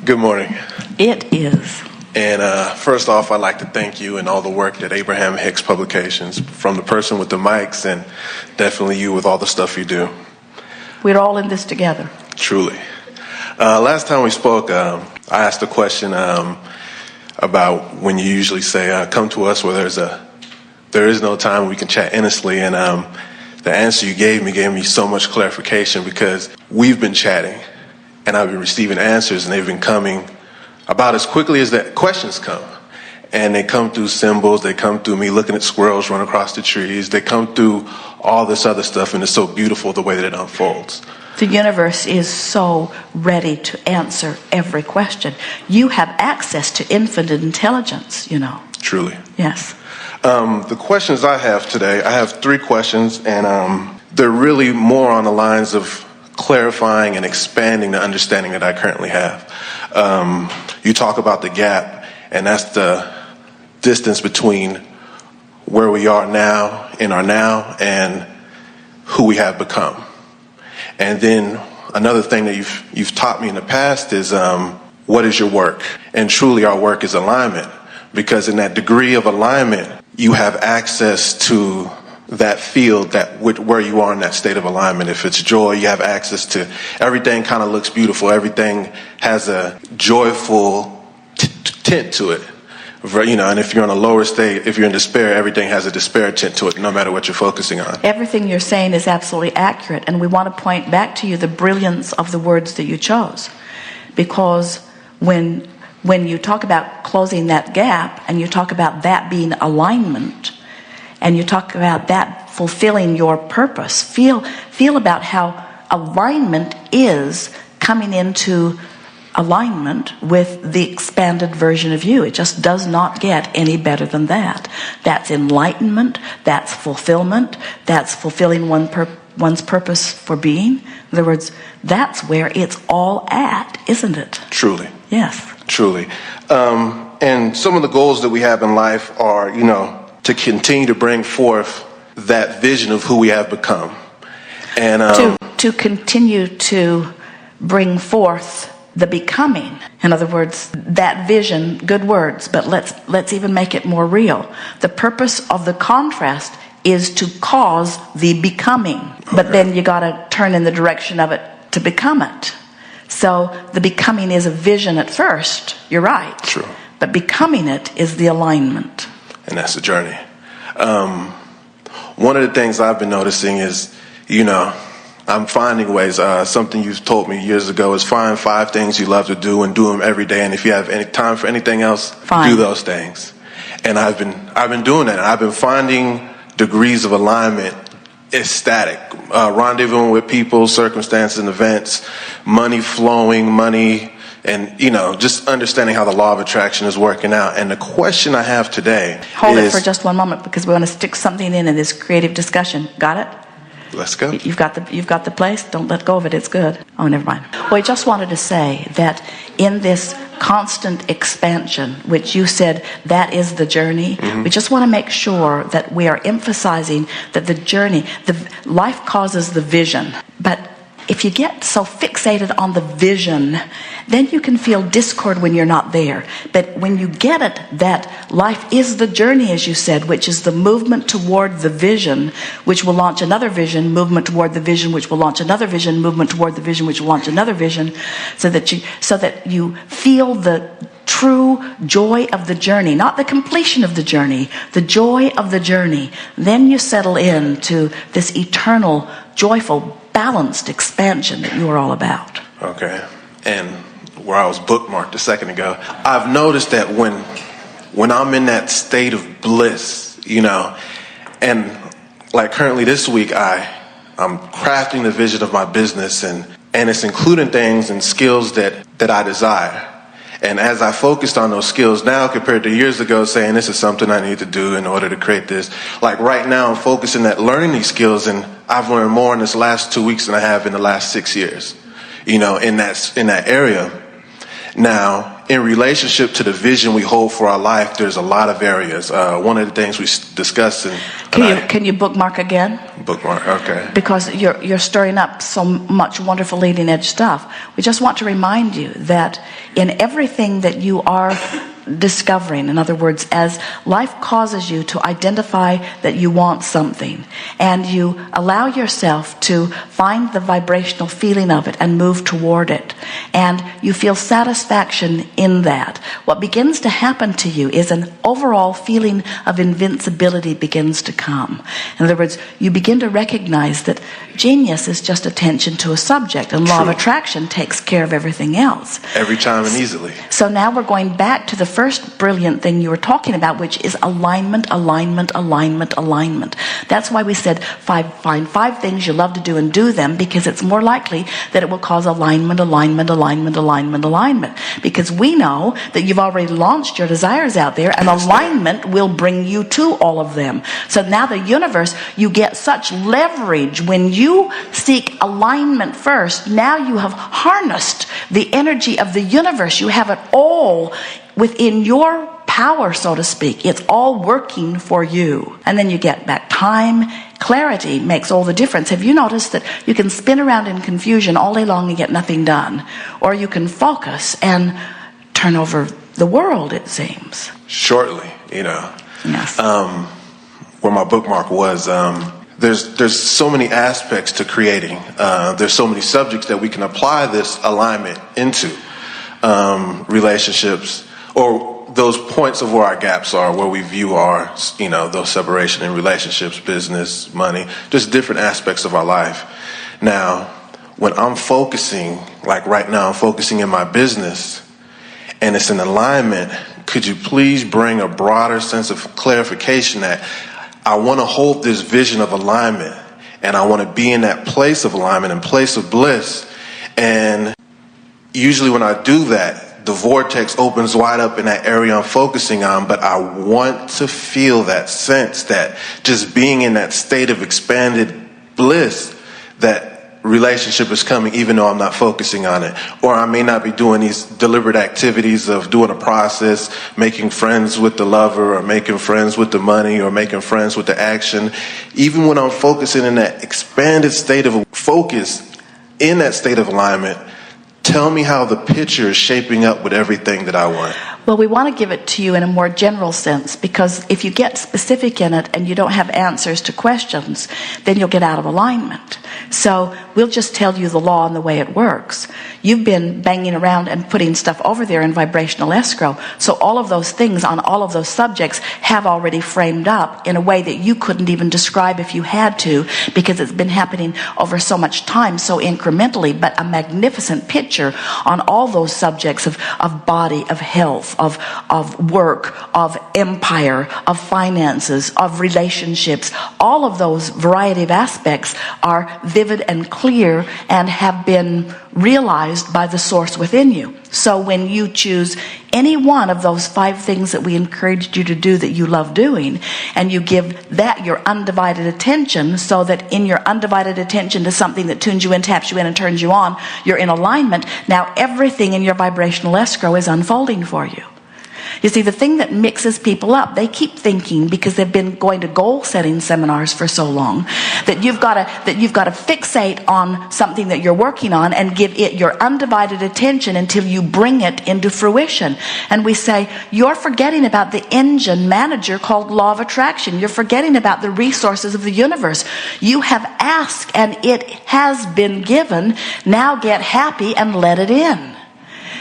Good morning. It is. And first off, I'd like to thank you and all the work that Abraham-Hicks Publications, from the person with the mics and definitely you with all the stuff you do. We're all in this together. Truly. Last time we spoke, I asked a question about when you usually say, come to us where there is no time we can chat innocently. And the answer you gave me so much clarification, because we've been chatting and I've been receiving answers, and they've been coming about as quickly as the questions come. And they come through symbols, they come through me looking at squirrels run across the trees, they come through all this other stuff, and it's so beautiful the way that it unfolds. The universe is so ready to answer every question. You have access to infinite intelligence, you know. Truly. Yes. The questions I have today, I have 3 questions, and they're really more on the lines of clarifying and expanding the understanding that I currently have. You talk about the gap, and that's the distance between where we are now, in our now, and who we have become. And then another thing that you've taught me in the past is what is your work? And truly our work is alignment, because in that degree of alignment, you have access to that field, where you are in that state of alignment. If it's joy, you have access to everything. Kind of looks beautiful. Everything has a joyful tint to it, you know. And if you're in a lower state, if you're in despair, everything has a despair tint to it, no matter what you're focusing on. Everything you're saying is absolutely accurate, and we want to point back to you the brilliance of the words that you chose, because when you talk about closing that gap, and you talk about that being alignment, and you talk about that fulfilling your purpose, feel about how alignment is coming into alignment with the expanded version of you. It just does not get any better than that. That's enlightenment, that's fulfillment, that's fulfilling one's purpose for being. In other words, that's where it's all at, isn't it? Truly. Yes. Truly. And some of the goals that we have in life are, you know, to continue to bring forth that vision of who we have become. And to continue to bring forth the becoming. In other words, that vision, good words, but let's even make it more real. The purpose of the contrast is to cause the becoming. But then you got to turn in the direction of it to become it. So the becoming is a vision at first. You're right. True. But becoming it is the alignment. And that's the journey. One of the things I've been noticing is, you know, I'm finding ways. Something you've told me years ago is find 5 things you love to do and do them every day. And if you have any time for anything else, do those things. And I've been doing that. And I've been finding degrees of alignment ecstatic. Rendezvousing with people, circumstances, and events, money flowing, and, you know, just understanding how the law of attraction is working out. And the question I have today Hold it for just one moment, because we want to stick something in this creative discussion. Got it? Let's go. You've got the place. Don't let go of it. It's good. Oh, never mind. Well, I just wanted to say that in this constant expansion, which you said that is the journey, we just want to make sure that we are emphasizing that the journey, the life causes the vision. But if you get so fixated on the vision, then you can feel discord when you're not there. But when you get it, that life is the journey, as you said, which is the movement toward the vision, which will launch another vision, movement toward the vision, which will launch another vision, movement toward the vision, which will launch another vision, so that you feel the true joy of the journey, not the completion of the journey, the joy of the journey. Then you settle into this eternal, joyful, balanced expansion that you are all about. Okay. And where I was bookmarked a second ago, I've noticed that when I'm in that state of bliss, you know, and like currently this week, I'm crafting the vision of my business, and it's including things and skills that I desire. And as I focused on those skills now compared to years ago, saying this is something I need to do in order to create this, like right now I'm focusing at learning these skills, and I've learned more in this last 2 weeks than I have in the last 6 years, you know, in that area. Now, in relationship to the vision we hold for our life, there's a lot of areas. One of the things we discussed in... Can you bookmark again? Bookmark, okay. Because you're stirring up so much wonderful leading edge stuff. We just want to remind you that in everything that you are discovering, in other words, as life causes you to identify that you want something, and you allow yourself to find the vibrational feeling of it and move toward it, and you feel satisfaction in that, what begins to happen to you is an overall feeling of invincibility begins to come. In other words, you begin to recognize that genius is just attention to a subject, and law of attraction takes care of everything else. Every time and easily. So now we're going back to the first brilliant thing you were talking about, which is alignment, alignment, alignment, alignment. That's why we said find 5 things you love to do and do them, because it's more likely that it will cause alignment, alignment, alignment, alignment, alignment. Because we know that you've already launched your desires out there, and alignment will bring you to all of them. So now the universe, you get such leverage when you seek alignment first. Now you have harnessed the energy of the universe. You have it all within your power, so to speak. It's all working for you. And then you get back time. Clarity makes all the difference. Have you noticed that you can spin around in confusion all day long and get nothing done? Or you can focus and turn over the world, it seems. Shortly, you know. Yes. Where my bookmark was, there's so many aspects to creating. There's so many subjects that we can apply this alignment into. Relationships, or those points of where our gaps are, where we view our, those separation in relationships, business, money, just different aspects of our life. Now, when I'm focusing, like right now, I'm focusing in my business, and it's in alignment, could you please bring a broader sense of clarification that I want to hold this vision of alignment, and I want to be in that place of alignment and place of bliss. And usually when I do that, the vortex opens wide up in that area I'm focusing on, but I want to feel that sense that just being in that state of expanded bliss, that relationship is coming even though I'm not focusing on it. Or I may not be doing these deliberate activities of doing a process, making friends with the lover, or making friends with the money, or making friends with the action. Even when I'm focusing in that expanded state of focus, in that state of alignment, tell me how the picture is shaping up with everything that I want. Well, we want to give it to you in a more general sense, because if you get specific in it and you don't have answers to questions, then you'll get out of alignment. So we'll just tell you the law and the way it works. You've been banging around and putting stuff over there in vibrational escrow. So all of those things on all of those subjects have already framed up in a way that you couldn't even describe if you had to, because it's been happening over so much time, so incrementally, but a magnificent picture on all those subjects of body, of health, of work, of empire, of finances, of relationships. All of those variety of aspects are vivid and clear and have been realized by the source within you. So when you choose any one of those 5 things that we encouraged you to do that you love doing, and you give that your undivided attention, so that in your undivided attention to something that tunes you in, taps you in, and turns you on, you're in alignment. Now everything in your vibrational escrow is unfolding for you. You see, the thing that mixes people up, they keep thinking, because they've been going to goal-setting seminars for so long, that you've got to fixate on something that you're working on and give it your undivided attention until you bring it into fruition. And we say, you're forgetting about the engine manager called law of attraction. You're forgetting about the resources of the universe. You have asked and it has been given. Now get happy and let it in.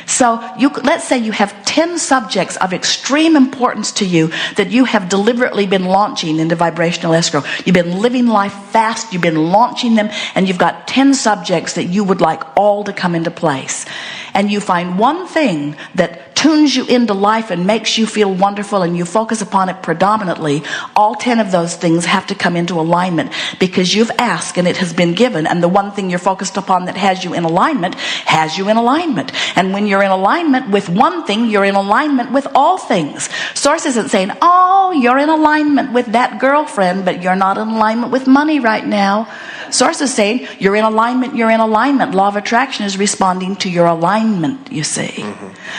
So let's say you have 10 subjects of extreme importance to you that you have deliberately been launching into vibrational escrow. You've been living life fast, you've been launching them, and you've got 10 subjects that you would like all to come into place. And you find one thing that tunes you into life and makes you feel wonderful, and you focus upon it predominantly. All 10 of those things have to come into alignment, because you've asked and it has been given, and the one thing you're focused upon that has you in alignment has you in alignment. And when you're in alignment with one thing, you're in alignment with all things. Source isn't saying, oh, you're in alignment with that girlfriend, but you're not in alignment with money right now. Source is saying, you're in alignment, you're in alignment. Law of attraction is responding to your alignment, you see.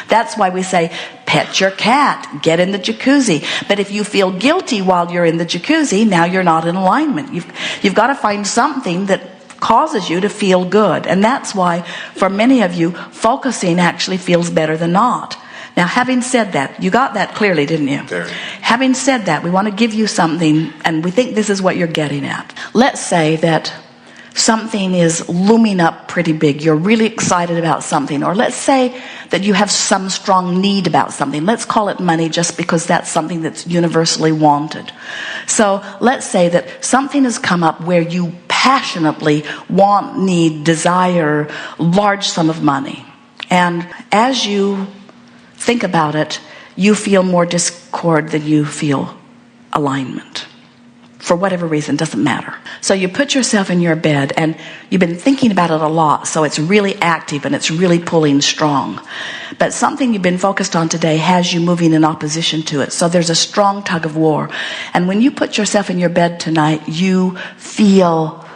That's why we say, pet your cat, get in the jacuzzi. But if you feel guilty while you're in the jacuzzi, now you're not in alignment. You've got to find something that causes you to feel good. And that's why, for many of you, focusing actually feels better than not. Now, having said that, you got that clearly, didn't you? There. Having said that, we want to give you something, and we think this is what you're getting at. Let's say that something is looming up pretty big. You're really excited about something. Or let's say that you have some strong need about something. Let's call it money just because that's something that's universally wanted. So let's say that something has come up where you passionately want, need, desire a large sum of money. And as you think about it, you feel more discord than you feel alignment. For whatever reason, doesn't matter. So you put yourself in your bed and you've been thinking about it a lot, so it's really active and it's really pulling strong. But something you've been focused on today has you moving in opposition to it. So there's a strong tug of war. And when you put yourself in your bed tonight, you feel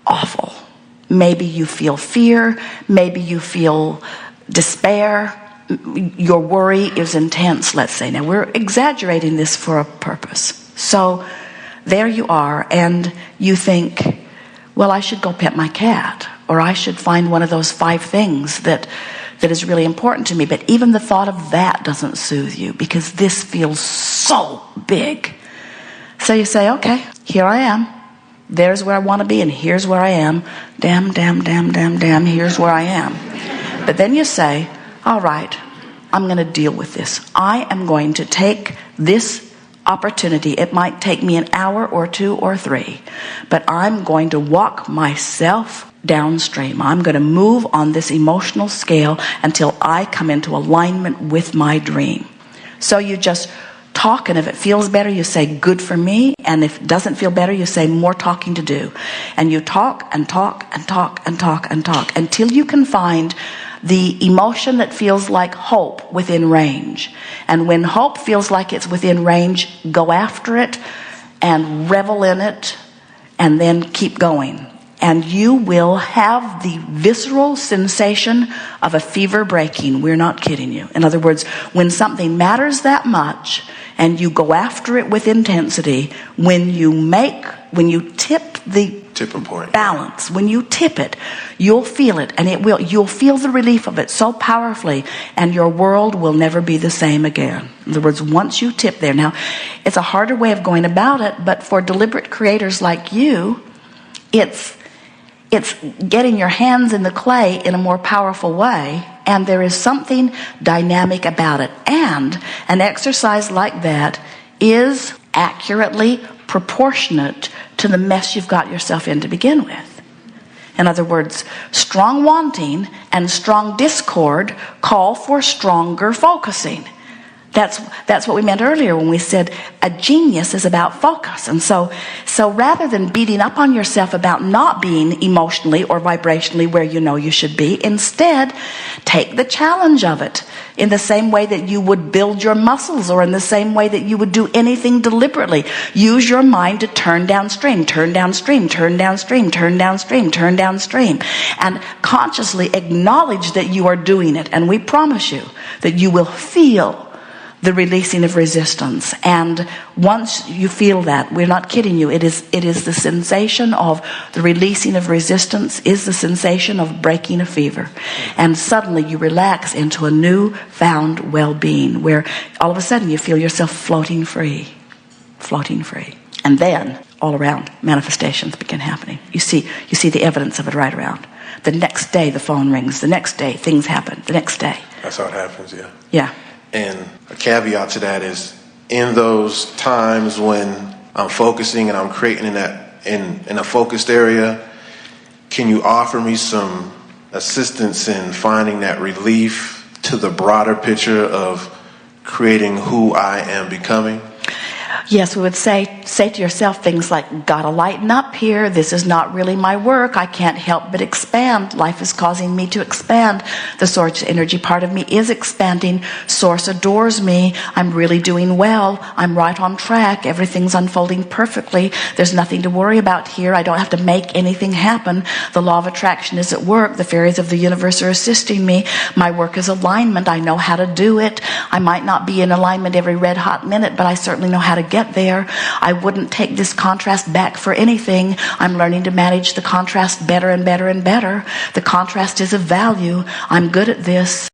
awful. Maybe you feel fear. Maybe you feel despair. Your worry is intense, let's say. Now, we're exaggerating this for a purpose. So there you are, and you think, well, I should go pet my cat, or I should find one of those 5 things that is really important to me. But even the thought of that doesn't soothe you, because this feels so big. So you say, okay, here I am. There's where I want to be, and here's where I am. Damn, here's where I am. But then you say, all right, I'm going to deal with this. I am going to take this opportunity. It might take me an hour or 2 or 3, but I'm going to walk myself downstream. I'm going to move on this emotional scale until I come into alignment with my dream. So you just talk, and if it feels better, you say, good for me. And if it doesn't feel better, you say, more talking to do. And you talk and talk and talk and talk and talk until you can find the emotion that feels like hope within range. And when hope feels like it's within range, go after it and revel in it and then keep going. And you will have the visceral sensation of a fever breaking. We're not kidding you. In other words, when something matters that much and you go after it with intensity, when you tip the tipping point balance, when you tip it, you'll feel it, and you'll feel the relief of it so powerfully, and your world will never be the same again. In other words, once you tip there. Now, it's a harder way of going about it, but for deliberate creators like you, it's getting your hands in the clay in a more powerful way, and there is something dynamic about it. And an exercise like that is accurately proportionate to the mess you've got yourself in to begin with. In other words, strong wanting and strong discord call for stronger focusing. That's what we meant earlier when we said a genius is about focus. And so rather than beating up on yourself about not being emotionally or vibrationally where you know you should be, instead take the challenge of it in the same way that you would build your muscles, or in the same way that you would do anything deliberately. Use your mind to turn downstream, turn downstream, turn downstream, turn downstream, turn downstream, and consciously acknowledge that you are doing it. And we promise you that you will feel the releasing of resistance. And once you feel that, we're not kidding you, it is the sensation of the releasing of resistance is the sensation of breaking a fever. And suddenly you relax into a new-found well-being, where all of a sudden you feel yourself floating free. And then, all around, manifestations begin happening. You see the evidence of it right around. The next day the phone rings. The next day things happen. The next day. That's how it happens, yeah. Yeah. And a caveat to that is, in those times when I'm focusing and I'm creating in a focused area, can you offer me some assistance in finding that relief to the broader picture of creating who I am becoming? Yes, we would say say to yourself things like, gotta lighten up here. This is not really my work. I can't help but expand. Life is causing me to expand. The source energy part of me is expanding. Source adores me. I'm really doing well. I'm right on track. Everything's unfolding perfectly. There's nothing to worry about here. I don't have to make anything happen. The law of attraction is at work. The fairies of the universe are assisting me. My work is alignment. I know how to do it. I might not be in alignment every red hot minute, but I certainly know how to get there. I wouldn't take this contrast back for anything. I'm learning to manage the contrast better and better and better. The contrast is of value. I'm good at this.